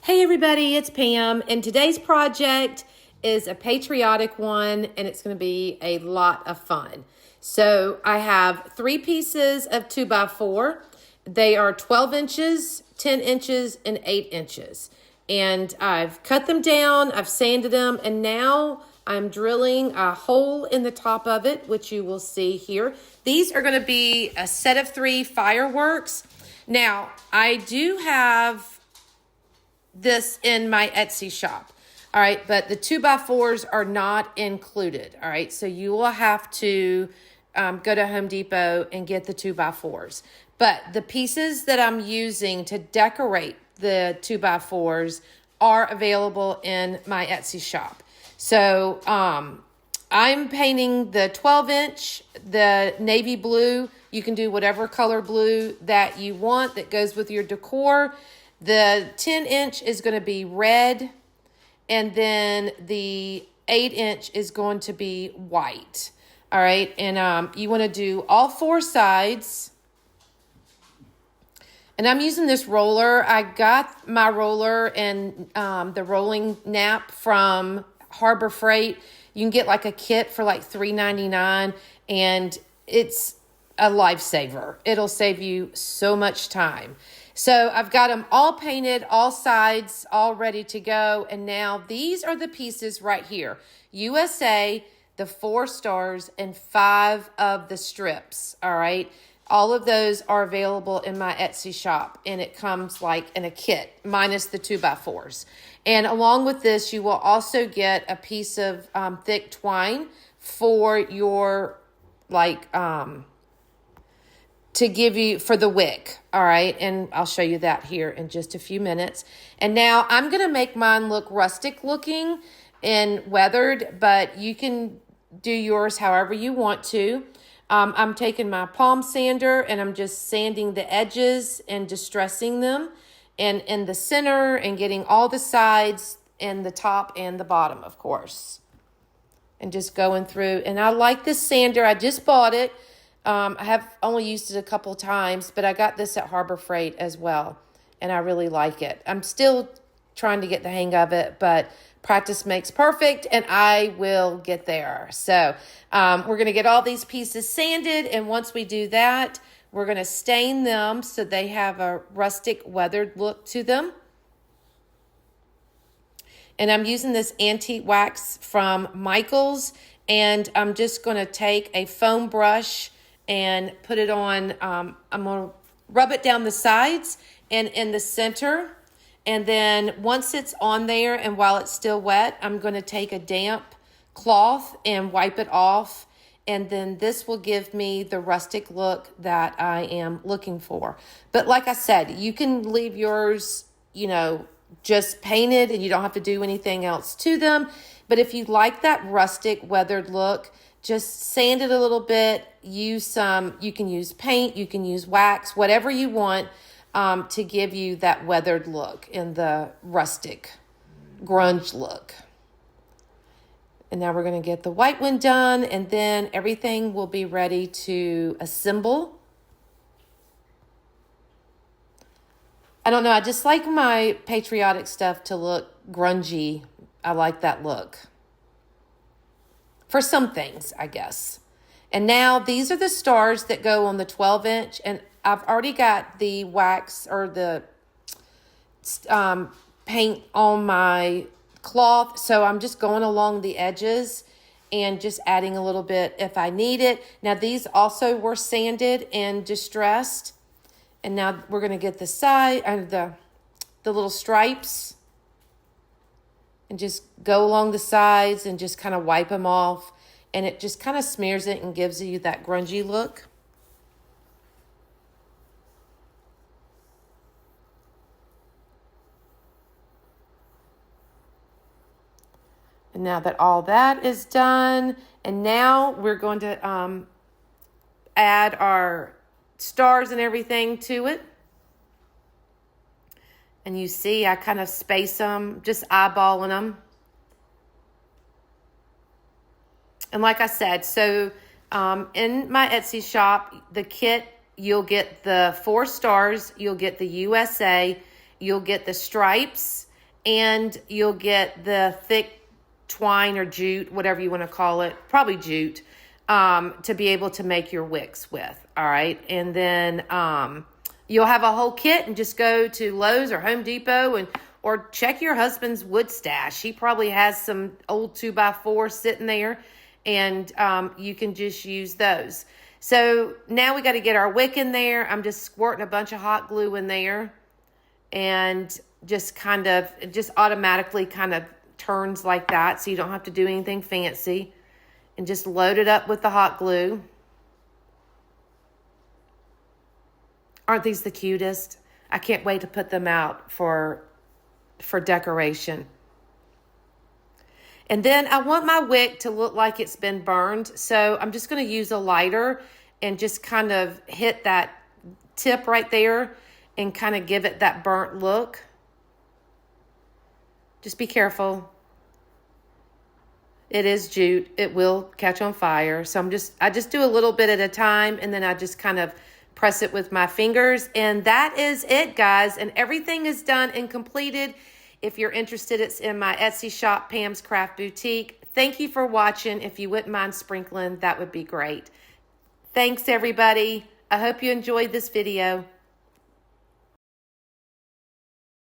Hey everybody, it's Pam, and today's project is a patriotic one, and it's going to be a lot of fun. So I have 3 pieces of 2x4. They are 12 inches, 10 inches, and 8 inches. And I've cut them down, I've sanded them, and now I'm drilling a hole in the top of it, which you will see here. These are going to be a set of 3 fireworks. Now, I do have this in my Etsy shop. All right, but the 2x4s are not included. All right, so you will have to go to Home Depot and get the 2x4s. But the pieces that I'm using to decorate the 2x4s are available in my Etsy shop. So I'm painting the 12-inch, the navy blue. You can do whatever color blue that you want that goes with your decor. The 10-inch is going to be red, and then the 8-inch is going to be white. All right, and you want to do all 4 sides. And I'm using this roller. I got my roller and the rolling nap from Harbor Freight. You can get like a kit for like $3.99, and it's a lifesaver. It'll save you so much time. So I've got them all painted, all sides, all ready to go. And now these are the pieces right here. USA, the 4 stars, and 5 of the strips, all right? All of those are available in my Etsy shop, and it comes like in a kit, minus the 2x4s. And along with this, you will also get a piece of thick twine for your, to give you for the wick, all right? And I'll show you that here in just a few minutes. And now I'm going to make mine look rustic looking and weathered, but you can do yours however you want to. I'm taking my palm sander and I'm just sanding the edges and distressing them and in the center and getting all the sides and the top and the bottom, of course. And just going through. And I like this sander. I just bought it. I have only used it a couple times, but I got this at Harbor Freight as well, and I really like it. I'm still trying to get the hang of it, but practice makes perfect, and I will get there. So we're going to get all these pieces sanded, and once we do that, we're going to stain them so they have a rustic, weathered look to them. And I'm using this antique wax from Michael's, and I'm just going to take a foam brush and put it on, I'm going to rub it down the sides and in the center. And then once it's on there and while it's still wet, I'm going to take a damp cloth and wipe it off. And then this will give me the rustic look that I am looking for. But like I said, you can leave yours, just painted and you don't have to do anything else to them. But if you like that rustic weathered look, just sand it a little bit, you can use paint, you can use wax, whatever you want to give you that weathered look and the rustic grunge look. And now we're going to get the white one done, and then everything will be ready to assemble. I don't know, I just like my patriotic stuff to look grungy. I like that look. For some things, I guess. And now these are the stars that go on the 12-inch. And I've already got the wax or the paint on my cloth. So I'm just going along the edges and just adding a little bit if I need it. Now these also were sanded and distressed. And now we're going to get the side and the little stripes. And just go along the sides and just kind of wipe them off. And it just kind of smears it and gives you that grungy look. And now that all that is done, and now we're going to add our stars and everything to it. And you see, I kind of space them, just eyeballing them. And like I said, so in my Etsy shop, the kit, you'll get the 4 stars, you'll get the USA, you'll get the stripes, and you'll get the thick twine or jute, whatever you want to call it, probably jute, to be able to make your wicks with. All right. And then you'll have a whole kit, and just go to Lowe's or Home Depot or check your husband's wood stash. He probably has some old 2x4 sitting there, and you can just use those. So now we got to get our wick in there. I'm just squirting a bunch of hot glue in there, and just automatically kind of turns like that, so you don't have to do anything fancy. And just load it up with the hot glue. Aren't these the cutest? I can't wait to put them out for decoration. And then I want my wick to look like it's been burned, so I'm just going to use a lighter and just kind of hit that tip right there and kind of give it that burnt look. Just be careful. It is jute. It will catch on fire. So I just do a little bit at a time, and then I just kind of press it with my fingers. And that is it, guys. And everything is done and completed. If you're interested, it's in my Etsy shop, Pam's Craft Boutique. Thank you for watching. If you wouldn't mind sprinkling, that would be great. Thanks, everybody. I hope you enjoyed this video.